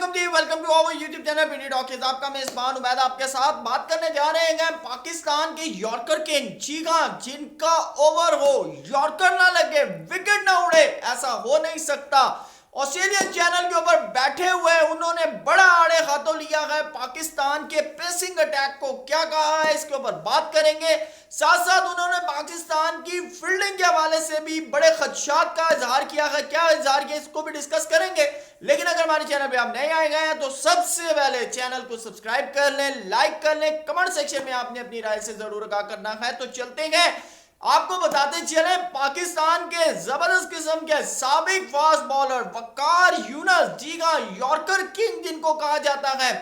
Welcome to our YouTube channel PD Talkies. आपका मेजबान उमैद आपके साथ बात करने जा रहे हैं पाकिस्तान के यॉर्कर किंग। जी हाँ, जिनका ओवर हो, यॉर्कर ना लगे, विकेट ना उड़े, ऐसा हो नहीं सकता। ऑस्ट्रेलियन चैनल के ऊपर बैठे हुए उन्होंने बड़ा आड़े हाथों लिया है पाकिस्तान के पेसिंग अटैक को। क्या कहा है इसके ऊपर बात करेंगे। साथ साथ उन्होंने पाकिस्तान की फील्डिंग के हवाले से भी बड़े खदशात का इजहार किया है। क्या इजहार किया इसको भी डिस्कस करेंगे। लेकिन अगर हमारे चैनल पे आप नए आए गए हैं तो सबसे पहले चैनल को सब्सक्राइब कर लें, लाइक कर लें, कमेंट सेक्शन में आपने अपनी राय से जरूर आगाह करना है। तो चलते हैं, आपको बताते चले पाकिस्तान के जबरदस्त किस्म के साबिक फास्ट बॉलर वकार यूनुस, जी हां, यॉर्कर किंग जिनको कहा जाता है,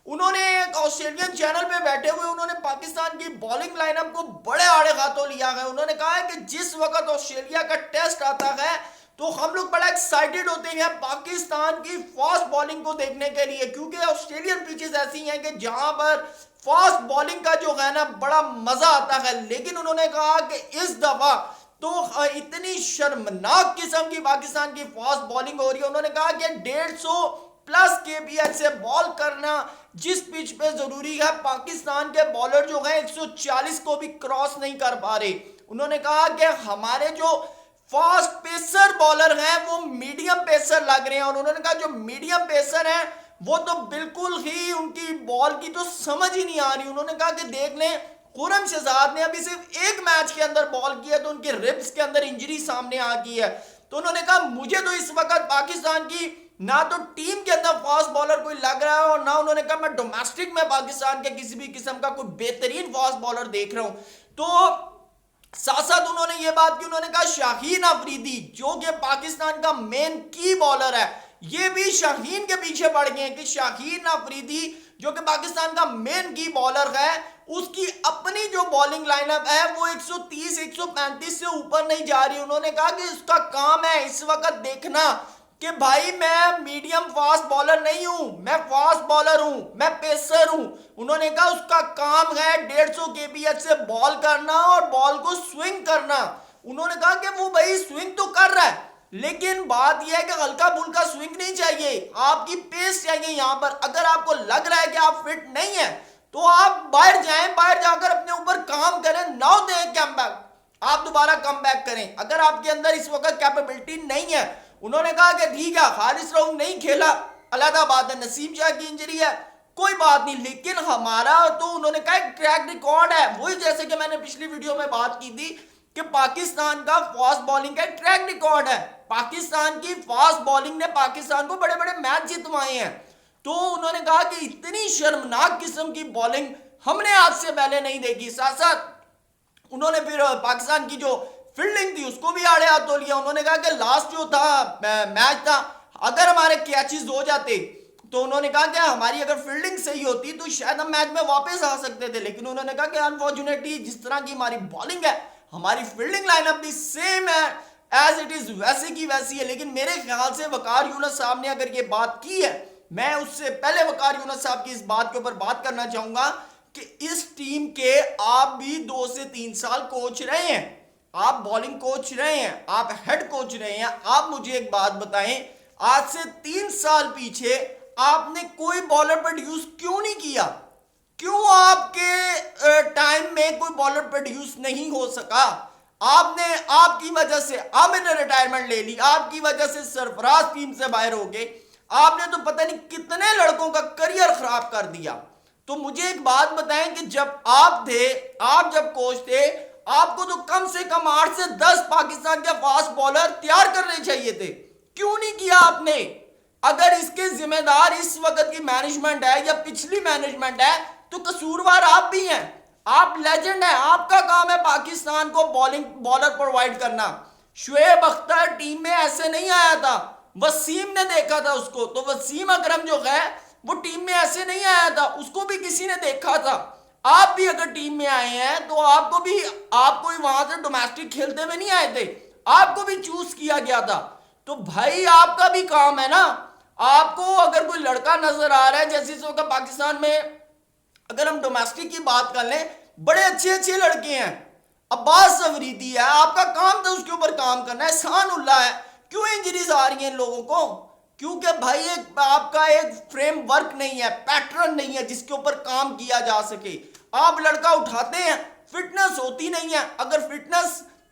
उन्होंने एक ऑस्ट्रेलियन चैनल पे बैठे हुए उन्होंने पाकिस्तान की बॉलिंग लाइनअप को बड़े आड़े हाथों लिया है। उन्होंने कहा है कि जिस वक्त ऑस्ट्रेलिया का टेस्ट आता है तो हम लोग बड़ा एक्साइटेड होते हैं पाकिस्तान की फास्ट बॉलिंग को देखने के लिए, क्योंकि ऑस्ट्रेलियन पिचेस ऐसी हैं कि जहां पर फास्ट बॉलिंग का जो है ना बड़ा मजा आता है। लेकिन उन्होंने कहा कि इस दफा तो इतनी शर्मनाक किस्म की पाकिस्तान की फास्ट बॉलिंग हो रही है। उन्होंने कहा कि 150 प्लस केपीएच से बॉल करना जिस पिच पे जरूरी है, पाकिस्तान के बॉलर जो है 140 को भी क्रॉस नहीं कर पा रहे। उन्होंने कहा कि हमारे जो फास्ट पेसर बॉलर हैं वो मीडियम पेसर लग रहे हैं, और उन्होंने कहा जो मीडियम पेसर हैं वो तो बिल्कुल ही उनकी बॉल की तो समझ ही नहीं आ रही। उन्होंने कहा कि देख लें, खुरम शहजाद ने अभी सिर्फ एक मैच के अंदर बॉल किया तो उनके रिब्स के अंदर इंजरी सामने आ गई है। तो उन्होंने कहा मुझे तो इस वक्त पाकिस्तान की ना तो टीम के अंदर फास्ट बॉलर कोई लग रहा है, और ना उन्होंने कहा मैं डोमेस्टिक में पाकिस्तान के किसी भी किस्म का कोई बेहतरीन फास्ट बॉलर देख रहा हूं। तो साथ साथ उन्होंने ये बात की, उन्होंने कहा शाहीन अफरीदी जो कि पाकिस्तान का मेन की बॉलर है, ये भी शाहीन के पीछे पड़ गए हैं कि शाहीन अफरीदी जो कि पाकिस्तान का मेन की बॉलर है, उसकी अपनी जो बॉलिंग लाइनअप है वो 130 135 से ऊपर नहीं जा रही। उन्होंने कहा कि उसका काम है इस वक्त देखना कि भाई मैं मीडियम फास्ट बॉलर नहीं हूं, मैं फास्ट बॉलर हूं, मैं पेसर हूं। उन्होंने कहा उसका काम है 150 केपीएच से बॉल करना और बॉल को स्विंग करना। उन्होंने कहा कि वो भाई स्विंग तो कर रहा है, लेकिन बात यह है कि हल्का फुल्का स्विंग नहीं चाहिए, आपकी पेस चाहिए। यहां पर अगर आपको लग रहा है कि आप फिट नहीं है तो आप बाहर जाएं, बाहर जाकर अपने ऊपर काम करें, नाउ दें कमबैक, आप दोबारा कम बैक करें अगर आपके अंदर इस वक्त कैपेबिलिटी नहीं है। उन्होंने कहा कि ठीक है, हारिस रऊफ नहीं खेला, अलग बात है, नसीम शाह की इंजरी है, कोई बात नहीं, लेकिन हमारा तो उन्होंने कहा एक ट्रैक रिकॉर्ड है। वही जैसे कि मैंने पिछली वीडियो में बात की थी कि पाकिस्तान का फास्ट बॉलिंग का ट्रैक रिकॉर्ड है। पाकिस्तान की फास्ट बॉलिंग ने पाकिस्तान को बड़े बड़े मैच जितवाए हैं। तो उन्होंने कहा कि इतनी शर्मनाक किस्म की बॉलिंग हमने आज से पहले नहीं देखी। साथ साथ उन्होंने फिर पाकिस्तान की जो फील्डिंग थी उसको भी आड़े हाथों लिया। उन्होंने कहा कि लास्ट जो था मैच था, अगर हमारे कैचेस हो जाते तो उन्होंने कहा कि हमारी अगर फील्डिंग सही होती तो शायद हम मैच में वापस आ सकते थे। लेकिन उन्होंने कहा कि अनफॉर्चुनेटली जिस तरह की हमारी बॉलिंग है, हमारी फील्डिंग लाइनअप भी सेम है एज इट इज, वैसे की वैसी है। लेकिन मेरे ख्याल से वकार यूनुस साहब ने अगर ये बात की है, मैं उससे पहले वकार यूनुस साहब की इस बात के ऊपर बात करना चाहूंगा कि इस टीम के आप भी 2 से 3 साल कोच रहे हैं, आप बॉलिंग कोच रहे हैं, आप हेड कोच रहे हैं। आप मुझे एक बात बताएं, आज से 3 साल पीछे आपने कोई बॉलर प्रोड्यूस क्यों नहीं किया? क्यों आपके टाइम में कोई बॉलर प्रोड्यूस नहीं हो सका? आपने, आपकी वजह से आमिर ने रिटायरमेंट ले ली, आपकी वजह से सरफराज टीम से बाहर हो गए, आपने तो पता नहीं कितने लड़कों का करियर खराब कर दिया। तो मुझे एक बात बताएं कि जब आप थे, आप जब कोच थे, आपको तो कम से कम 8 से 10 पाकिस्तान के फास्ट बॉलर तैयार करने चाहिए थे, क्यों नहीं किया आपने? अगर इसके जिम्मेदार इस वक्त की मैनेजमेंट है या पिछली मैनेजमेंट है तो कसूरवार आप भी हैं। आप लेजेंड हैं, आपका काम है पाकिस्तान को बॉलिंग बॉलर प्रोवाइड करना। शुएब अख्तर टीम में ऐसे नहीं आया था, वसीम ने देखा था उसको, तो वसीम अकरम जो है वो टीम में ऐसे नहीं आया था, उसको भी किसी ने देखा था। आप भी अगर टीम में आए हैं तो आपको भी वहां से डोमेस्टिक खेलते हुए नहीं आए थे, आपको भी चूज किया गया था। तो भाई आपका भी काम है ना, आपको अगर कोई लड़का नजर आ रहा है, जैसे इस वक्त पाकिस्तान में अगर हम डोमेस्टिक की बात कर लें, बड़े अच्छे अच्छे लड़के हैं, अब्बास अफरीदी है, आपका काम था उसके ऊपर काम करना है, एहसान उल्लाह है, क्यों इंजरीज आ रही हैं इन लोगों को? क्योंकि भाई एक आपका एक फ्रेमवर्क नहीं है, पैटर्न नहीं है जिसके ऊपर काम किया जा सके। आप लड़का उठाते हैं, फिटनेस होती नहीं है।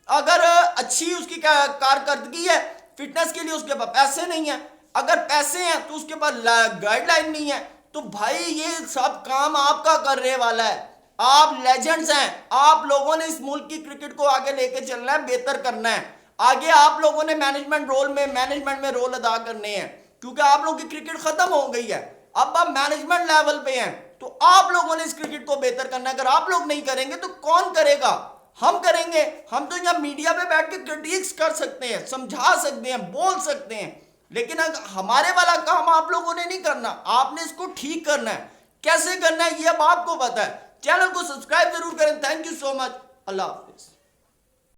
अगर अच्छी उसकी कारकर्दगी है, फिटनेस के लिए उसके पास पैसे नहीं है। अगर पैसे हैं तो उसके पास गाइडलाइन नहीं है। तो भाई ये सब काम आपका करने वाला है। आप लेजेंड्स हैं, आप लोगों ने इस मुल्क की क्रिकेट को आगे लेके चलना है, बेहतर करना है। आगे आप लोगों ने मैनेजमेंट में रोल अदा करने हैं, क्योंकि आप लोगों की क्रिकेट खत्म हो गई है। अब आप मैनेजमेंट लेवल पे हैं, तो आप लोगों ने इस क्रिकेट को बेहतर करना है। अगर आप लोग नहीं करेंगे तो कौन करेगा? हम करेंगे। हम तो यहाँ मीडिया पे बैठ के क्रिटिक्स कर सकते हैं, समझा सकते हैं, बोल सकते हैं, लेकिन अगर हमारे वाला काम आप लोगों ने नहीं करना। आपने इसको ठीक करना है। कैसे करना है ये अब आपको पता है। चैनल को सब्सक्राइब जरूर करें। Thank you so much. Allah Hafiz.